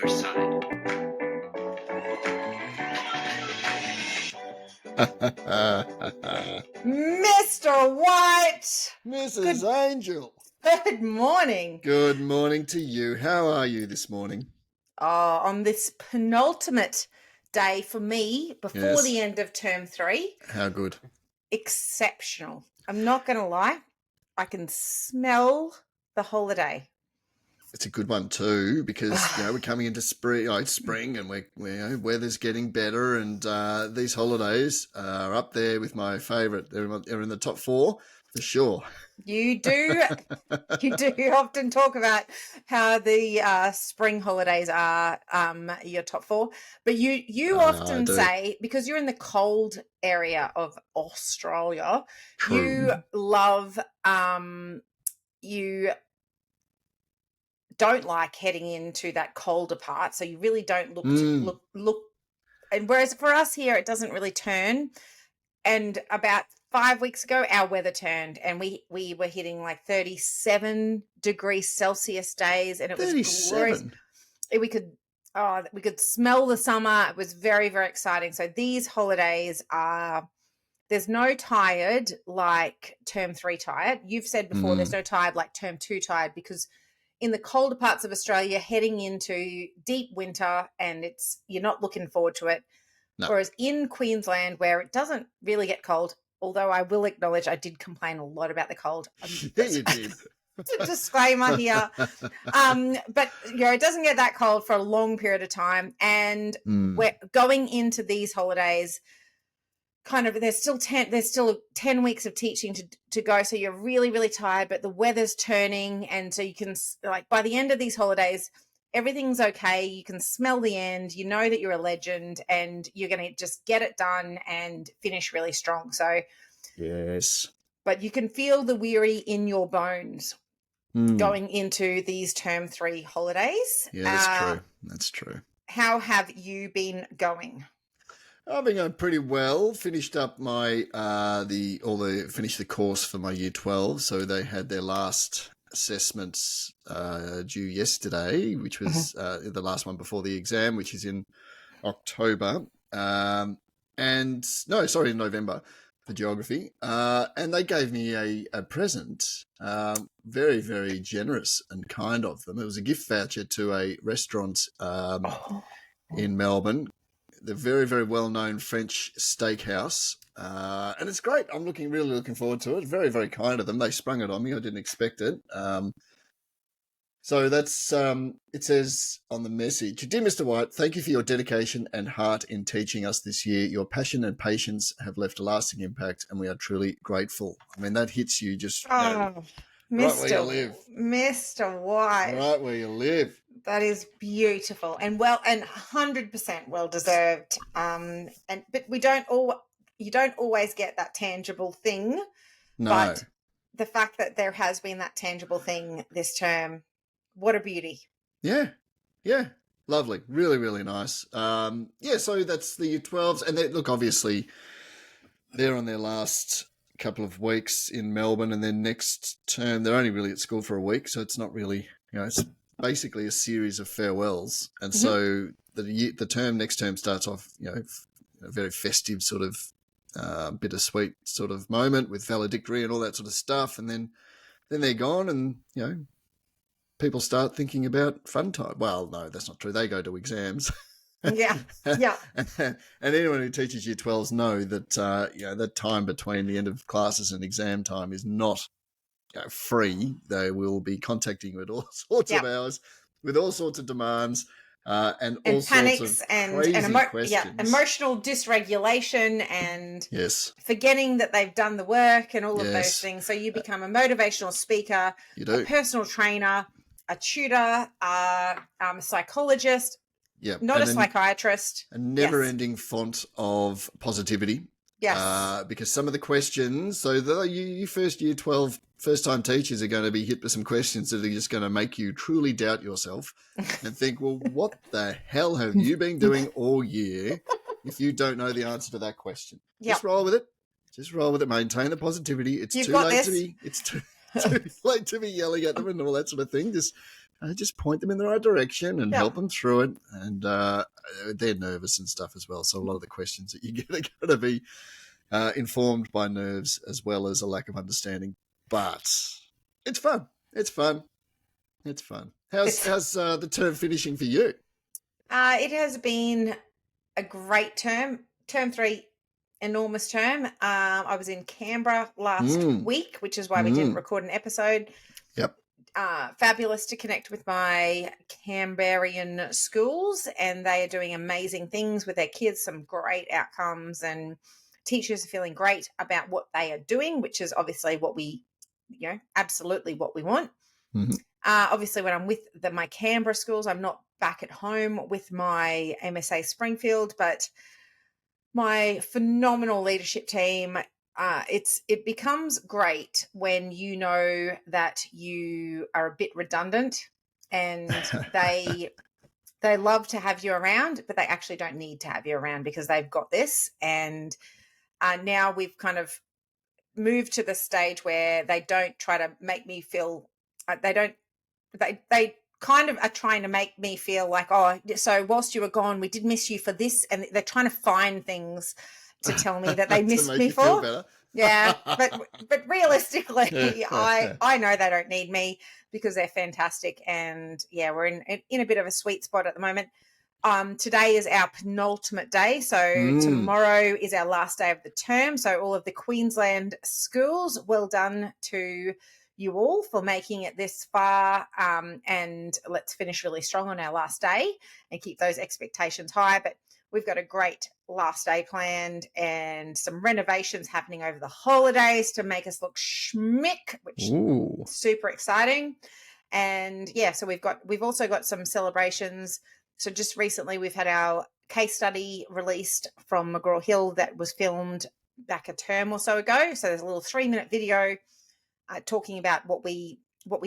Riverside. Mr. White! Mrs. Angel. Good morning. Good morning to you. How are you this morning? On this penultimate day for me before the end of term 3. How good? Exceptional. I'm not going to lie. I can smell the holiday. It's a good one too because we're coming into spring, and weather's getting better, and these holidays are up there with my favourite. They're in the top 4 for sure. You do often talk about how the spring holidays are your top 4, but you often say, because you're in the cold area of Australia, True. you love you don't like heading into that colder part, so you really don't look. And whereas for us here, it doesn't really turn. And about 5 weeks ago, our weather turned, and we were hitting like 37 degrees Celsius days, and it was 37. glorious. We could smell the summer. It was very, very exciting. So these holidays are. There's no tired like term 3 tired. You've said before there's no tired like term 2 tired, because in the colder parts of Australia, heading into deep winter, and you're not looking forward to it. No. Whereas in Queensland, where it doesn't really get cold, although I will acknowledge I did complain a lot about the cold. Yeah, you did. Disclaimer here. But it doesn't get that cold for a long period of time. And we're going into these holidays, kind of, there's still 10 weeks of teaching to go. So you're really, really tired, but the weather's turning. And so you can, like, by the end of these holidays, everything's okay. You can smell the end. You know that you're a legend, and you're going to just get it done and finish really strong. So, yes. But you can feel the weary in your bones going into these term 3 holidays. Yeah, that's true. That's true. How have you been going? I've been going pretty well. Finished up my finished the course for my year 12. So they had their last assessments due yesterday, which was the last one before the exam, which is in October. In November for geography. And they gave me a present. Very, very generous and kind of them. It was a gift voucher to a restaurant in Melbourne. The very, very well-known French steakhouse. And it's great. I'm really looking forward to it. Very, very kind of them. They sprung it on me. I didn't expect it. So that's, it says on the message, "Dear Mr. White, thank you for your dedication and heart in teaching us this year. Your passion and patience have left a lasting impact, and we are truly grateful." I mean, that hits you just right where you live. Mr. White. Right where you live. That is beautiful and 100% well deserved. But you don't always get that tangible thing. No. But the fact that there has been that tangible thing this term, what a beauty. Yeah. Yeah. Lovely. Really, really nice. So that's the year 12s. And look, obviously, they're on their last couple of weeks in Melbourne, and then next term, they're only really at school for a week. So it's not really, it's basically a series of farewells. And so the next term starts off, a very festive sort of bittersweet sort of moment with valedictory and all that sort of stuff. And then they're gone, and, people start thinking about fun time. Well, no, that's not true. They go to exams. Yeah. Yeah. And anyone who teaches year 12s know that, that time between the end of classes and exam time is not free. They will be contacting you at all sorts of hours with all sorts of demands and all panics sorts of and crazy questions. Yeah, emotional dysregulation and forgetting that they've done the work and all of those things. So you become a motivational speaker, a personal trainer, a tutor, a psychologist, not a psychiatrist. A never-ending font of positivity. Yes. Because some of the questions, so you first year 12 first-time teachers are going to be hit with some questions that are just going to make you truly doubt yourself and think, well, what the hell have you been doing all year if you don't know the answer to that question? Just roll with it. Just roll with it. Maintain the positivity. It's too late to be yelling at them and all that sort of thing. Just just point them in the right direction and Yeah. help them through it. And they're nervous and stuff as well. So a lot of the questions that you get are going to be informed by nerves as well as a lack of understanding. But it's fun. It's fun. It's fun. How's the term finishing for you? It has been a great term. Term 3, enormous term. I was in Canberra last week, which is why we didn't record an episode. Yep. Fabulous to connect with my Canberrian schools, and they are doing amazing things with their kids, some great outcomes, and teachers are feeling great about what they are doing, which is obviously what we, absolutely what we want. Mm-hmm. Obviously, when I'm with my Canberra schools, I'm not back at home with my MSA Springfield, but my phenomenal leadership team, it becomes great when you know that you are a bit redundant and they love to have you around, but they actually don't need to have you around because they've got this. And now we've kind of moved to the stage where they don't try to make me feel they kind of are trying to make me feel like, oh, so whilst you were gone, we did miss you for this. And they're trying to find things to tell me that they missed me for. Yeah. But realistically, I know they don't need me because they're fantastic. And yeah, we're in a bit of a sweet spot at the moment. Today is our penultimate day. So tomorrow is our last day of the term. So all of the Queensland schools, well done to you all for making it this far, and let's finish really strong on our last day and keep those expectations high. But we've got a great last day planned and some renovations happening over the holidays to make us look schmick, which is super exciting. And yeah, so we've also got some celebrations. So just recently we've had our case study released from McGraw-Hill that was filmed back a term or so ago. So there's a little 3-minute video talking about what we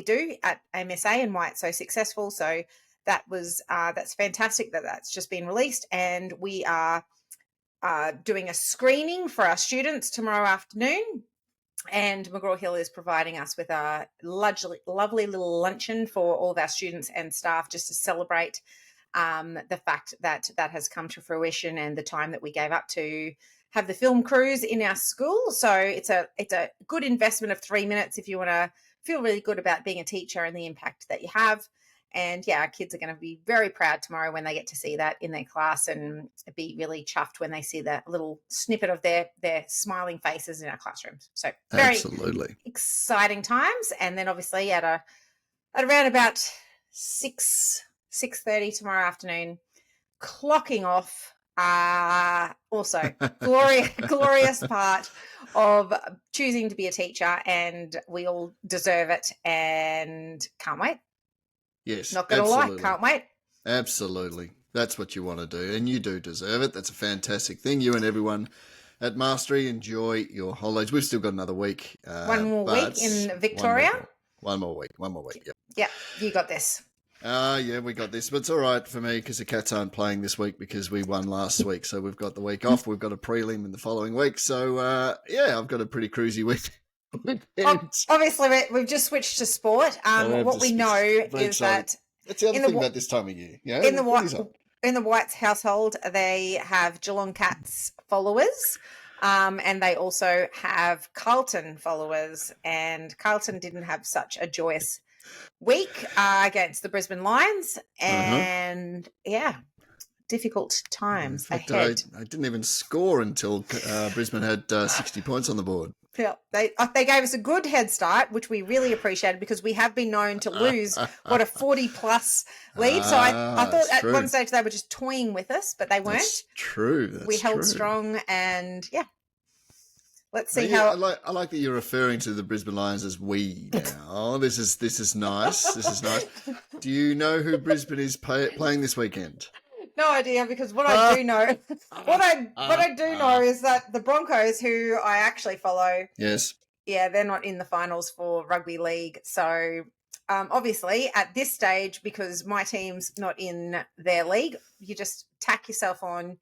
do at MSA and why it's so successful. So that's fantastic that's just been released, and we are doing a screening for our students tomorrow afternoon. And McGraw-Hill is providing us with a lovely little luncheon for all of our students and staff just to celebrate the fact that has come to fruition and the time that we gave up to have the film crews in our school. So it's a good investment of 3 minutes if you want to feel really good about being a teacher and the impact that you have. And yeah, our kids are going to be very proud tomorrow when they get to see that in their class and be really chuffed when they see that little snippet of their smiling faces in our classrooms. So very absolutely exciting times. And then obviously at around about 6:30 tomorrow afternoon, clocking off. Also glorious part of choosing to be a teacher, and we all deserve it and can't wait. Yes, not gonna lie, can't wait. Absolutely, that's what you want to do, and you do deserve it. That's a fantastic thing. You and everyone at Mastery, enjoy your holidays. We've still got another week. One more week in Victoria. One more week. Yep. Yeah, you got this. Yeah, we got this, but it's all right for me because the Cats aren't playing this week because we won last week, so we've got the week off. We've got a prelim in the following week, so yeah, I've got a pretty cruisy week. Obviously, we've just switched to sport. What we know is that that's the other thing about this time of year. Yeah, in the White's household, they have Geelong Cats followers. And they also have Carlton followers, and Carlton didn't have such a joyous week against the Brisbane Lions, and yeah, difficult times ahead. I didn't even score until Brisbane had 60 points on the board. Yeah, they gave us a good head start, which we really appreciated because we have been known to lose a 40-plus lead. So I thought at one stage they were just toying with us, but they weren't. That's true. We held strong, and yeah. Let's see how. I like that you're referring to the Brisbane Lions as we now. This is nice. This is nice. Do you know who Brisbane is playing this weekend? No idea, because what I do know, what I do know is that the Broncos, who I actually follow, yes, yeah, they're not in the finals for rugby league. So obviously, at this stage, because my team's not in their league, you just tack yourself on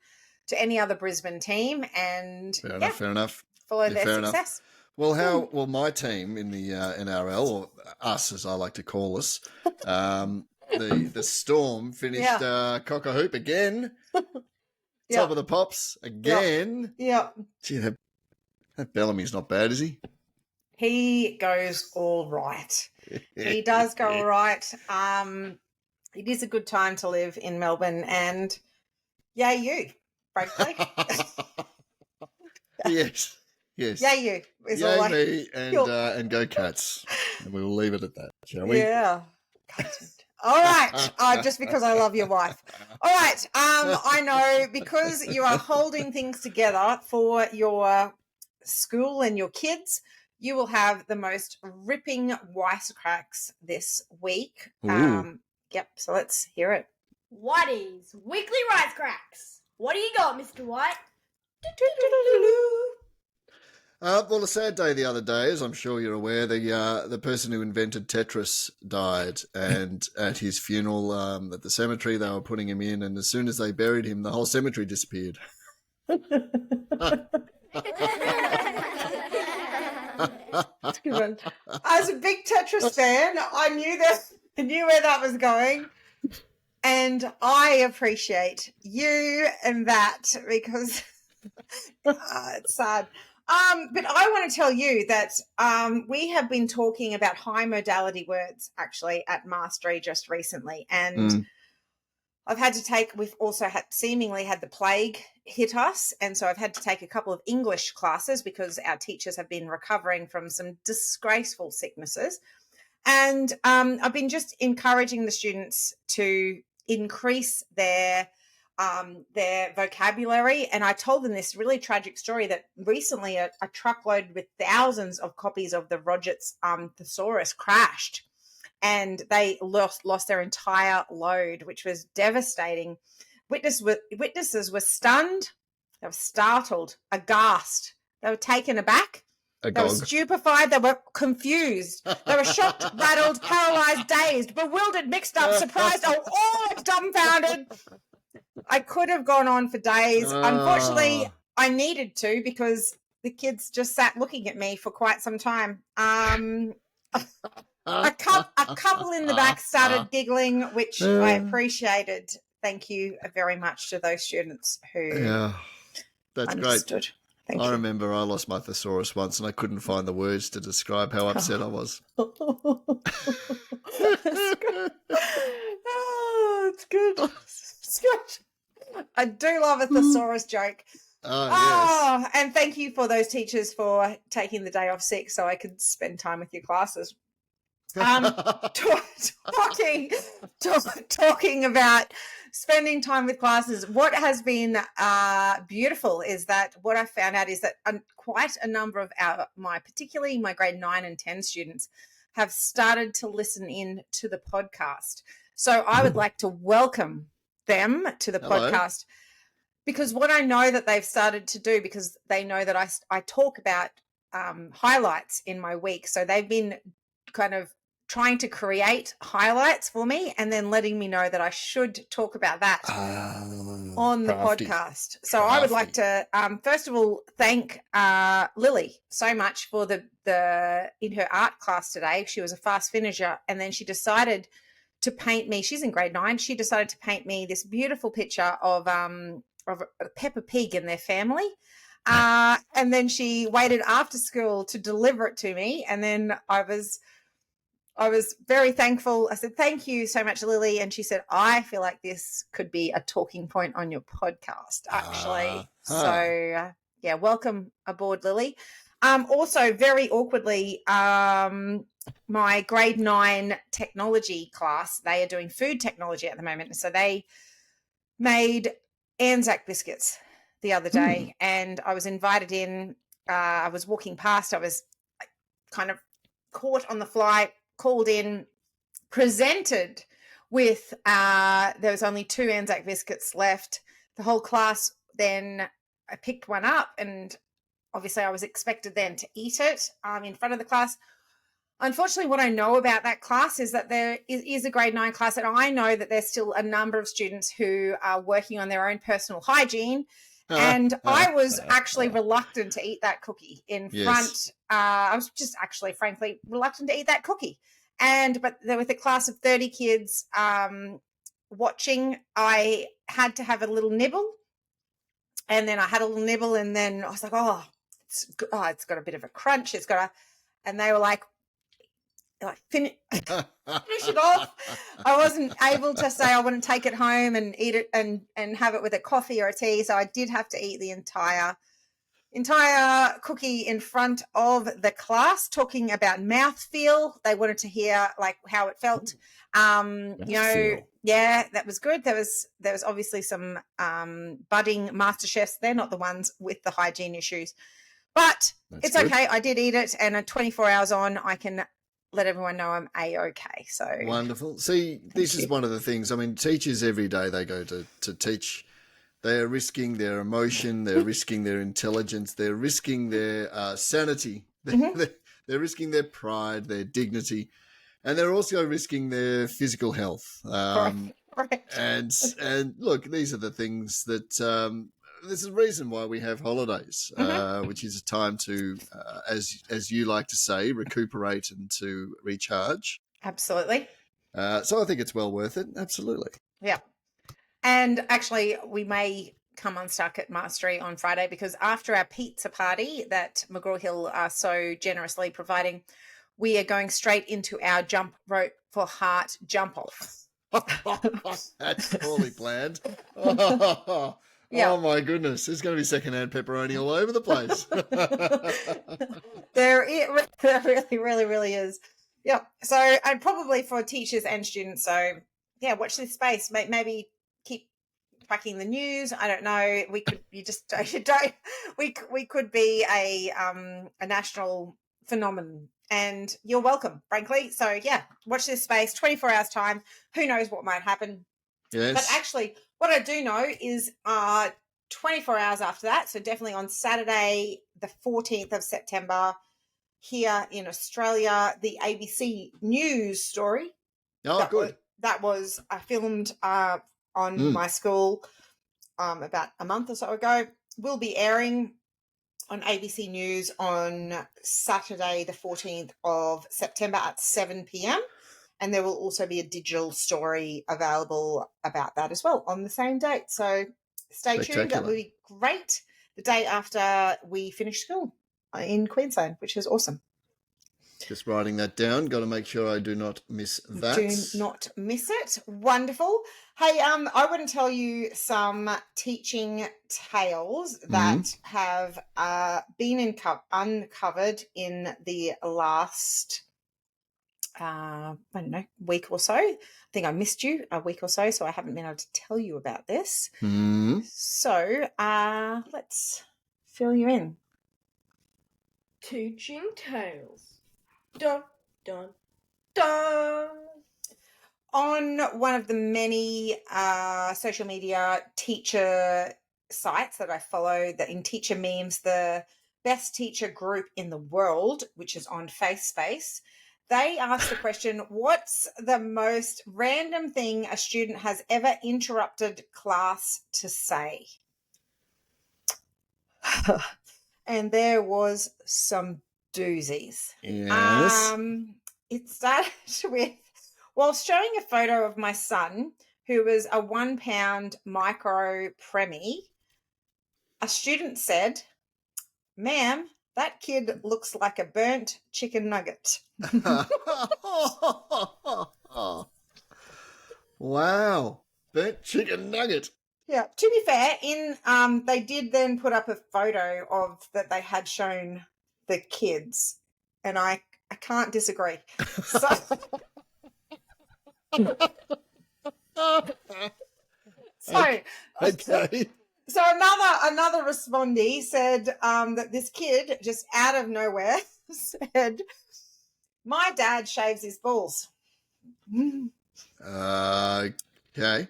to any other Brisbane team, and fair enough. Follow their success. Well, my team in the NRL, or us as I like to call us, the Storm finished cock a hoop again. Top of the pops again. Yeah. Gee, that Bellamy's not bad, is he? He goes all right. He does go all right. It is a good time to live in Melbourne, and yay you, frankly. Yes. Yay you. Is Yay all me and go Cats. And we will leave it at that, shall we? Yeah. All right. Just because I love your wife. All right. I know because you are holding things together for your school and your kids, you will have the most ripping wisecracks this week. Yep. So let's hear it. Whitey's Weekly Wisecracks. What do you got, Mr. White? Well, a sad day the other day, as I'm sure you're aware, the person who invented Tetris died, and at his funeral at the cemetery, they were putting him in, and as soon as they buried him, the whole cemetery disappeared. That's a good one. As a big Tetris fan, I knew where that was going. And I appreciate you and that because it's sad. But I want to tell you that we have been talking about high modality words actually at Mastery just recently. And we've also seemingly had the plague hit us. And so I've had to take a couple of English classes because our teachers have been recovering from some disgraceful sicknesses. And I've been just encouraging the students to increase their vocabulary. And I told them this really tragic story that recently a truckload with thousands of copies of the Roget's thesaurus crashed, and they lost their entire load, which was devastating. Witnesses were stunned, they were startled, aghast, they were taken aback. They were stupefied. They were confused. They were shocked, rattled, paralyzed, dazed, bewildered, mixed up, surprised, dumbfounded. I could have gone on for days. Unfortunately, I needed to because the kids just sat looking at me for quite some time. A couple in the back started giggling, which I appreciated. Thank you very much to those students who that's understood. Great. I remember I lost my thesaurus once and I couldn't find the words to describe how upset I was. It's good. It's good. I do love a thesaurus joke. Yes. And thank you for those teachers for taking the day off sick so I could spend time with your classes. Talking about spending time with classes, what has been beautiful is that what I found out is that quite a number of particularly my grade 9 and 10 students have started to listen in to the podcast. So I would like to welcome them to the podcast, because what I know that they've started to do, because they know that I talk about highlights in my week. So they've been kind of trying to create highlights for me and then letting me know that I should talk about that on the podcast. So I would like to, first of all, thank Lily so much for the in her art class today. She was a fast finisher, and then she decided to paint me. She's in grade 9. She decided to paint me this beautiful picture of Peppa Pig and their family. And then she waited after school to deliver it to me. And then I was very thankful. I said, thank you so much, Lily. And she said, I feel like this could be a talking point on your podcast, actually. So, welcome aboard, Lily. Also, very awkwardly, my grade 9 technology class, they are doing food technology at the moment. So they made Anzac biscuits the other day, and I was invited in. I was walking past. I was kind of caught on the fly, called in, presented with there was only 2 Anzac biscuits left. The whole class, then I picked one up, and obviously I was expected then to eat it in front of the class. Unfortunately, what I know about that class is that there is a grade 9 class, and I know that there's still a number of students who are working on their own personal hygiene And I was actually reluctant to eat that cookie in front. Yes. I was just actually, frankly, reluctant to eat that cookie. But there with a class of 30 kids watching, I had to have a little nibble. And then I had a little nibble, and then I was like, it's got a bit of a crunch. And they were like finish it off. I wasn't able to say I wouldn't take it home and eat it and have it with a coffee or a tea. So I did have to eat the entire cookie in front of the class, talking about mouthfeel. They wanted to hear like how it felt. Yeah, that was good. There was obviously some budding master chefs. They're not the ones with the hygiene issues, but it's good. Okay. I did eat it, and 24 hours on, I can let everyone know I'm A-okay. So wonderful. See, this is one of the things. I mean, teachers every day they go to teach. They are risking their emotion. They're risking their intelligence. They're risking their sanity. They're risking their pride, their dignity, and they're also risking their physical health. Right. And look, these are the things that. There's a reason why we have holidays, which is a time to, as you like to say, recuperate and to recharge. Absolutely. So I think it's well worth it. Absolutely. Yeah. And actually, we may come unstuck at Mastery on Friday, because after our pizza party that McGraw Hill are so generously providing, we are going straight into our jump rope for heart jump off. That's poorly planned. Yeah. Oh my goodness, there's going to be secondhand pepperoni all over the place. There really is. Yeah. So, and probably for teachers and students. So, yeah, watch this space. Maybe keep tracking the news. I don't know. We could. You don't. We could be a national phenomenon. And you're welcome, frankly. So, yeah, watch this space. 24 hours time. Who knows what might happen? Yes. But actually, what I do know is 24 hours after that, so definitely on Saturday, the 14th of September, here in Australia, the ABC News story. Oh, good. That was filmed on my school about a month or so ago. Will be airing on ABC News on Saturday, the 14th of September at 7 p.m. And there will also be a digital story available about that as well on the same date. So stay tuned. That will be great. The day after we finish school in Queensland, which is awesome. Just writing that down. Got to make sure I do not miss that. Do not miss it. Wonderful. Hey, I want to tell you some teaching tales that have been uncovered in the last I don't know, week or so. I think I missed you a week or so I haven't been able to tell you about this. So let's fill you in. Teaching tales. Dun, dun, dun. On one of the many social media teacher sites that I follow, that in teacher memes, the best teacher group in the world, which is on FaceSpace, they asked the question, what's the most random thing a student has ever interrupted class to say? And there was some doozies. Yes. It started with, while showing a photo of my son, who was a 1 pound micro premie, a student said, "Ma'am, that kid looks like a burnt chicken nugget." Wow. Burnt chicken nugget. Yeah. To be fair, they did then put up a photo of that they had shown the kids, and I can't disagree. So, Okay. So another respondee said that this kid just out of nowhere said, "My dad shaves his balls." Okay.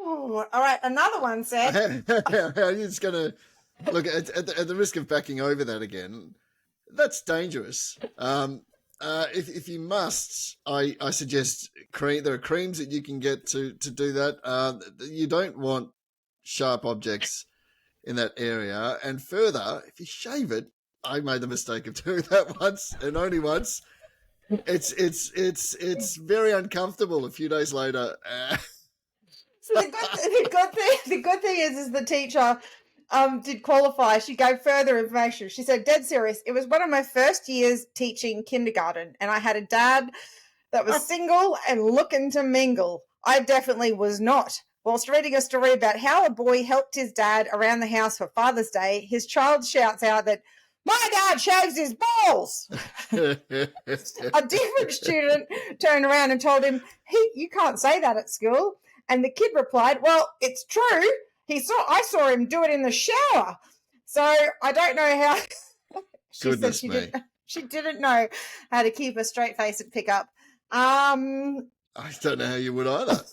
Oh, all right. Another one said, How you just going to look at the risk of backing over that again? That's dangerous. If you must, I suggest cream. There are creams that you can get to do that. You don't want sharp objects in that area. And further, if you shave it, I made the mistake of doing that once and only once. It's very uncomfortable a few days later. So the good thing is the teacher did qualify. She gave further information. She said, dead serious, it was one of my first years teaching kindergarten, and I had a dad that was single and looking to mingle. I definitely was not. Whilst reading a story about how a boy helped his dad around the house for Father's Day, his child shouts out that, my dad shaves his balls. A different student turned around and told him, you can't say that at school. And the kid replied, well, it's true. I saw him do it in the shower. So I don't know how. Goodness me. She didn't know how to keep a straight face at pickup. I don't know how you would either.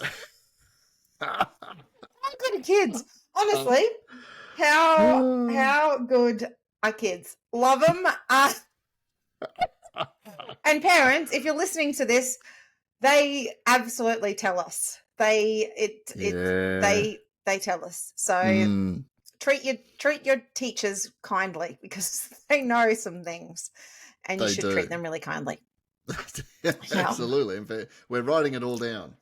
How good are kids? Honestly, how good are kids? Love them. And parents, if you're listening to this, they absolutely tell us. They tell us. So treat your teachers kindly, because they know some things, and you should treat them really kindly. Absolutely. In fact, we're writing it all down.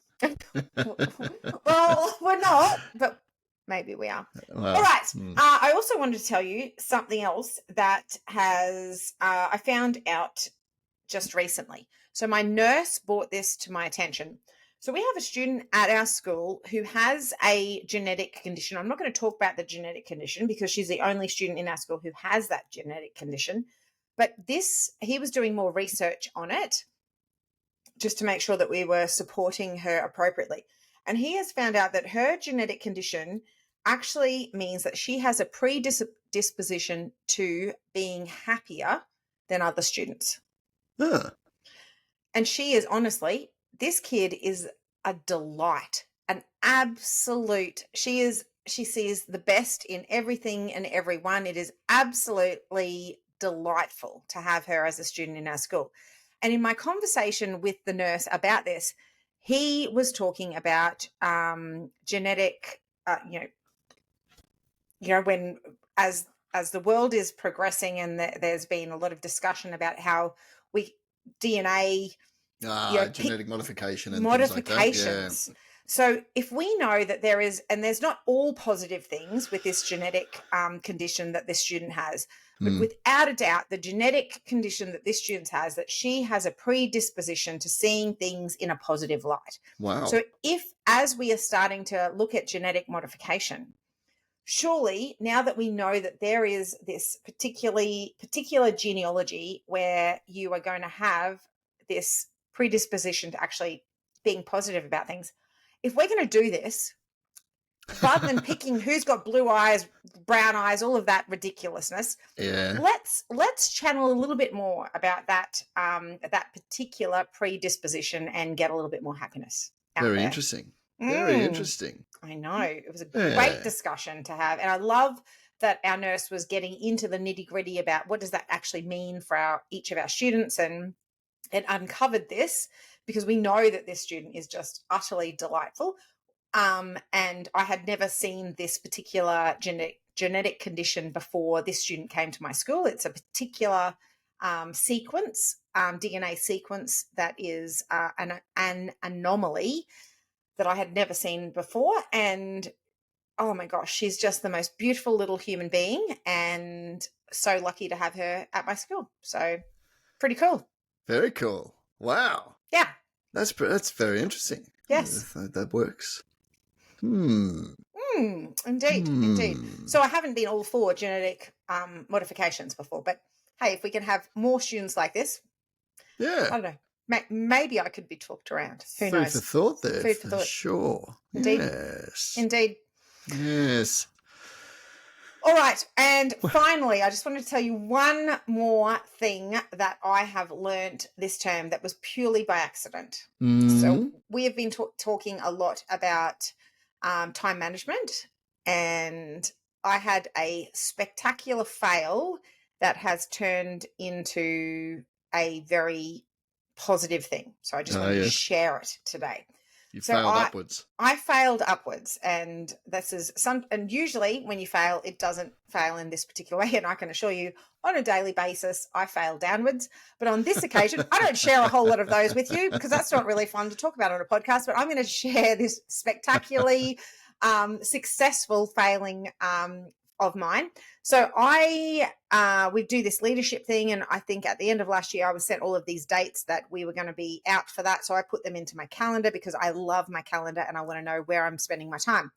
Well, we're not, but maybe we are. Well, all right. I also wanted to tell you something else that has I found out just recently. So my nurse brought this to my attention. So we have a student at our school who has a genetic condition. I'm not going to talk about the genetic condition because she's the only student in our school who has that genetic condition. But he was doing more research on it just to make sure that we were supporting her appropriately. And he has found out that her genetic condition actually means that she has a predisposition to being happier than other students. Huh. And she is, honestly, this kid is a delight, an absolute. She sees the best in everything and everyone. It is absolutely delightful to have her as a student in our school. And in my conversation with the nurse about this, he was talking about genetic, when as the world is progressing, and there's been a lot of discussion about how DNA, genetic modification and modifications. Things like that. Yeah. So if we know that there is, and there's not all positive things with this genetic condition that this student has, but without a doubt, the genetic condition that this student has, that she has a predisposition to seeing things in a positive light. Wow. So as we are starting to look at genetic modification, surely now that we know that there is this particular genealogy where you are going to have this predisposition to actually being positive about things, if we're going to do this, rather than picking who's got blue eyes, brown eyes, all of that ridiculousness, let's channel a little bit more about that particular predisposition and get a little bit more happiness out there. Interesting. Very interesting. I know. It was a great discussion to have. And I love that our nurse was getting into the nitty-gritty about what does that actually mean for each of our students, and it uncovered this because we know that this student is just utterly delightful. And I had never seen this particular genetic condition before this student came to my school. It's a particular sequence, DNA sequence that is an anomaly that I had never seen before. And oh my gosh, she's just the most beautiful little human being, and so lucky to have her at my school. So pretty cool. Very cool. Wow. Yeah. That's very interesting. Yes. That works. Indeed. So I haven't been all for genetic modifications before, but hey, if we can have more students like this, I don't know. Maybe I could be talked around. Who knows? Food for thought there. Food for thought. Sure. Indeed. Yes. Indeed. Yes. All right. And finally, I just wanted to tell you one more thing that I have learned this term that was purely by accident. So we have been talking a lot about time management, and I had a spectacular fail that has turned into a very positive thing. So I just wanted to share it today. You So failed upwards. I failed upwards, and and usually when you fail, it doesn't fail in this particular way. And I can assure you, on a daily basis, I fail downwards. But on this occasion, I don't share a whole lot of those with you because that's not really fun to talk about on a podcast. But I'm going to share this spectacularly successful failing of mine. So we do this leadership thing, and I think at the end of last year I was sent all of these dates that we were going to be out for that. So I put them into my calendar because I love my calendar and I want to know where I'm spending my time.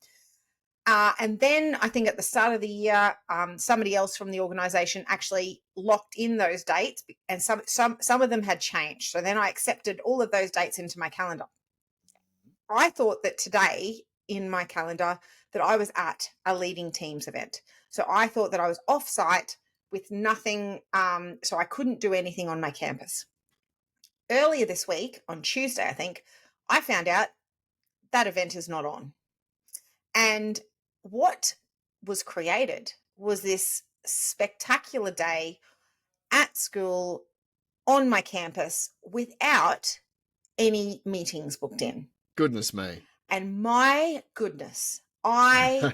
And then I think at the start of the year, somebody else from the organization actually locked in those dates, and some of them had changed. So then I accepted all of those dates into my calendar. I thought that today in my calendar that I was at a leading teams event. So I thought that I was off site with nothing. So I couldn't do anything on my campus. Earlier this week, on Tuesday, I think, I found out that event is not on. And what was created was this spectacular day at school on my campus without any meetings booked in. Goodness me. And my goodness, I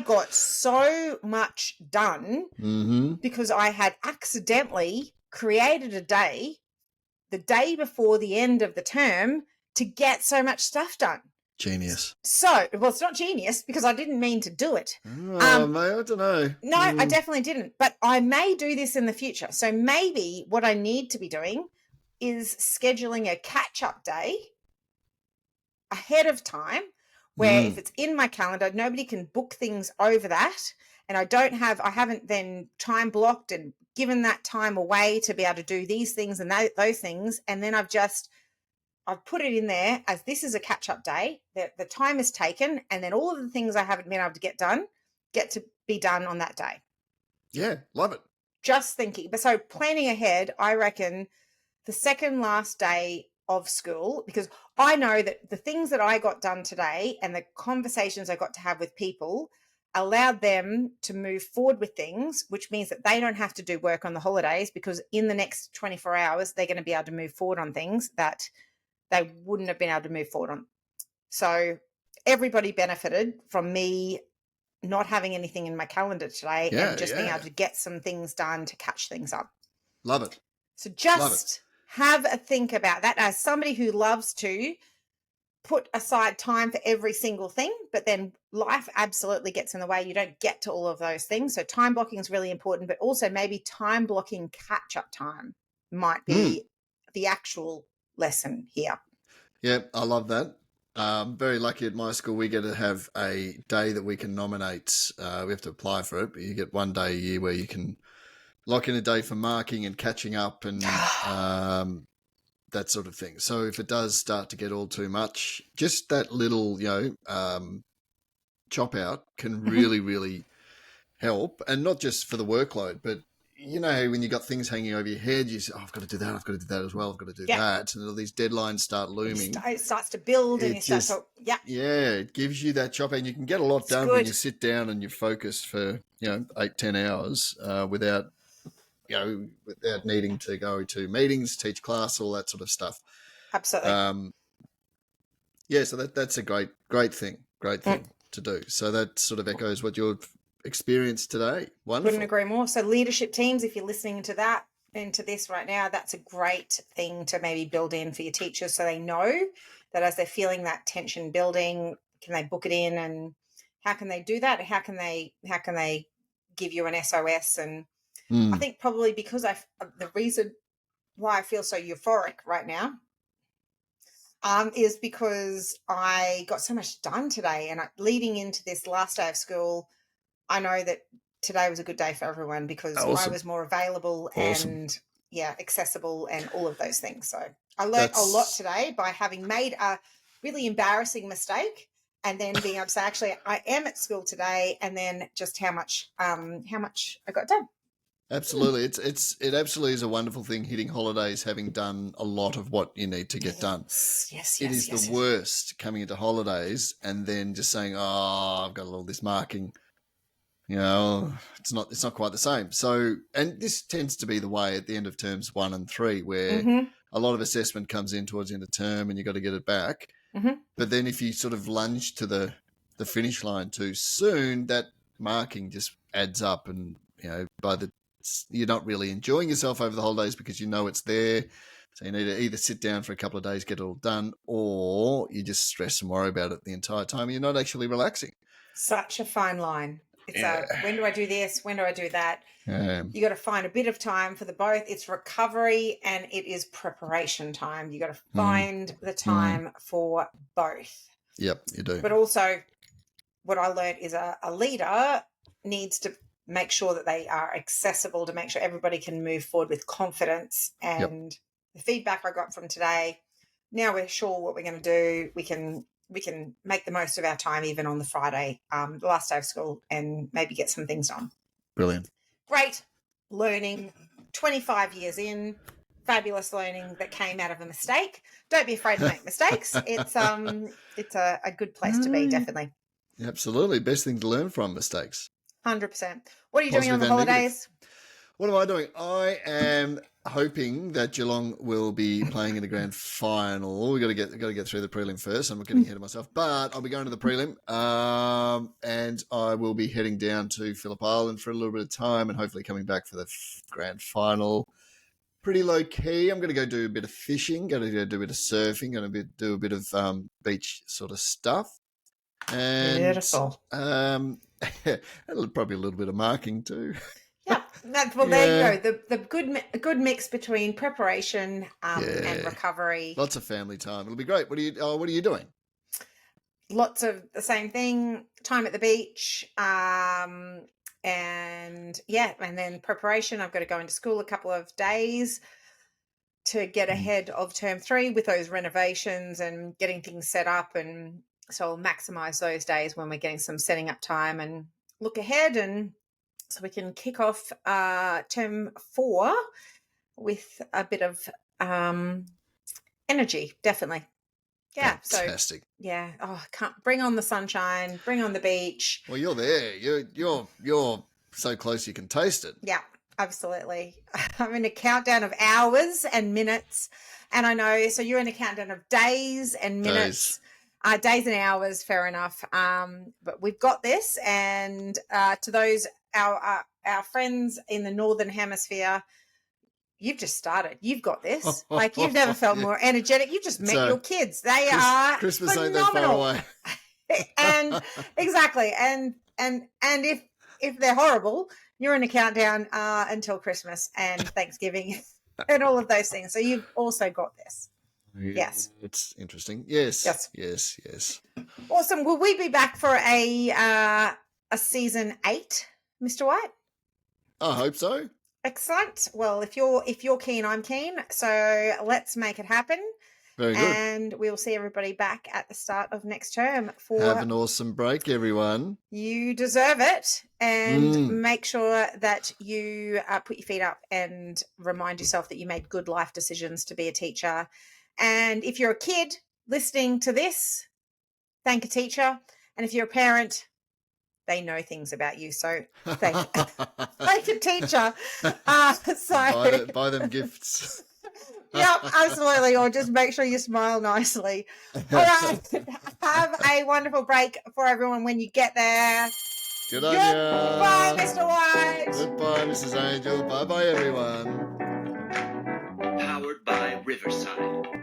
got so much done because I had accidentally created a day, the day before the end of the term, to get so much stuff done. Genius. So, well, it's not genius because I didn't mean to do it. Oh, mate, I don't know. No, I definitely didn't. But I may do this in the future. So maybe what I need to be doing is scheduling a catch-up day ahead of time where if it's in my calendar, nobody can book things over that. And I haven't then time blocked and given that time away to be able to do these things and those things. And then I've put it in there as this is a catch-up day. The time is taken, and then all of the things I haven't been able to get to be done on that day. Yeah, love it. Just thinking. But so planning ahead, I reckon the second last day of school, because I know that the things that I got done today and the conversations I got to have with people allowed them to move forward with things, which means that they don't have to do work on the holidays, because in the next 24 hours, they're going to be able to move forward on things that they wouldn't have been able to move forward on. So everybody benefited from me not having anything in my calendar today and just being able to get some things done to catch things up. Love it. So just have a think about that. As somebody who loves to put aside time for every single thing, but then life absolutely gets in the way. You don't get to all of those things. So time blocking is really important, but also maybe time blocking catch-up time might be the actual lesson here. Yeah, I love that. Very lucky at my school, we get to have a day that we can nominate. We have to apply for it, but you get one day a year where you can lock in a day for marking and catching up and that sort of thing. So if it does start to get all too much, just that little, chop out can really, really help. And not just for the workload, but when you got things hanging over your head, you say, I've got to do that. I've got to do that as well. I've got to do that. And all these deadlines start looming. It starts to build and it gives you that chop, and you can get a lot done when you sit down and you're focused for, 8-10 hours without needing to go to meetings, teach class, all that sort of stuff. Absolutely. So that's a great thing to do. So that sort of echoes what you've experienced today. Wonderful. Couldn't agree more. So leadership teams, if you're listening to this right now, that's a great thing to maybe build in for your teachers, so they know that as they're feeling that tension building, can they book it in, and how can they do that? How can they give you an SOS? And I think probably because the reason why I feel so euphoric right now is because I got so much done today, and leading into this last day of school, I know that today was a good day for everyone because I was more available and accessible and all of those things. So I learned a lot today by having made a really embarrassing mistake and then being able to say, actually, I am at school today, and then just how much I got done. Absolutely. It absolutely is a wonderful thing hitting holidays, having done a lot of what you need to get done. Yes. It is the worst coming into holidays and then just saying, I've got all this marking. It's not quite the same. So, and this tends to be the way at the end of terms 1 and 3, where a lot of assessment comes in towards the end of term and you've got to get it back. Mhm. But then if you sort of lunge to the finish line too soon, that marking just adds up, and you're not really enjoying yourself over the holidays because you know it's there. So you need to either sit down for a couple of days, get it all done, or you just stress and worry about it the entire time. And you're not actually relaxing. Such a fine line. It's Yeah. when do I do this? When do I do that? Um, You got to find a bit of time for the both. It's recovery and it is preparation time. You got to find the time for both. Yep, you do. But also, what I learned is a leader needs to make sure that they are accessible, to make sure everybody can move forward with confidence. And the feedback I got from today, now we're sure what we're going to do. We can make the most of our time even on the Friday, the last day of school, and maybe get some things done. Brilliant. Great learning, 25 years in, fabulous learning that came out of a mistake. Don't be afraid to make mistakes. It's a good place to be, definitely. Absolutely. Best thing to learn from mistakes. 100%. What are you doing on Positive the and negative. holidays? What am I doing? I am hoping that Geelong will be playing in the grand final. We got to get through the prelim first. I'm not getting ahead of myself, but I'll be going to the prelim, and I will be heading down to Phillip Island for a little bit of time, and hopefully coming back for the grand final. Pretty low key. I'm going to go do a bit of fishing. Going to go do a bit of surfing. Going to do a bit of beach sort of stuff. And Beautiful. probably a little bit of marking too. Yeah, there you go. The good mix between preparation and recovery. Lots of family time. It'll be great. What are you doing? Lots of the same thing. Time at the beach, and then preparation. I've got to go into school a couple of days to get ahead of term 3 with those renovations and getting things set up, and so I'll maximize those days when we're getting some setting up time and look ahead, and so we can kick off term 4 with a bit of energy, definitely. Yeah. Fantastic. So yeah. Oh, can't bring on the sunshine, bring on the beach. Well, you're there. You're so close you can taste it. Yeah, absolutely. I'm in a countdown of hours and minutes, and I know. So you're in a countdown of days and minutes. Days and hours, fair enough. But we've got this, and to those our friends in the Northern Hemisphere, you've just started. You've got this. Like, you've never felt more energetic. You've just met your kids. They are Christmas phenomenal. ain't that far away. And exactly. And if they're horrible, you're in a countdown until Christmas and Thanksgiving and all of those things. So you've also got this. Yes. It's interesting. Yes. Awesome. Will we be back for a season 8, Mr. White? I hope so. Excellent. Well, if you're keen, I'm keen. So let's make it happen. Very good. And we'll see everybody back at the start of next term. Have an awesome break, everyone. You deserve it. And make sure that you put your feet up and remind yourself that you made good life decisions to be a teacher. And if you're a kid listening to this, thank a teacher. And if you're a parent, they know things about you. So thank a teacher. Buy them gifts. Yep, absolutely. Or just make sure you smile nicely. All right. Have a wonderful break for everyone when you get there. Good on you. Goodbye, Mr. White. Goodbye, Mrs. Angel. Bye-bye, everyone. Powered by Riverside.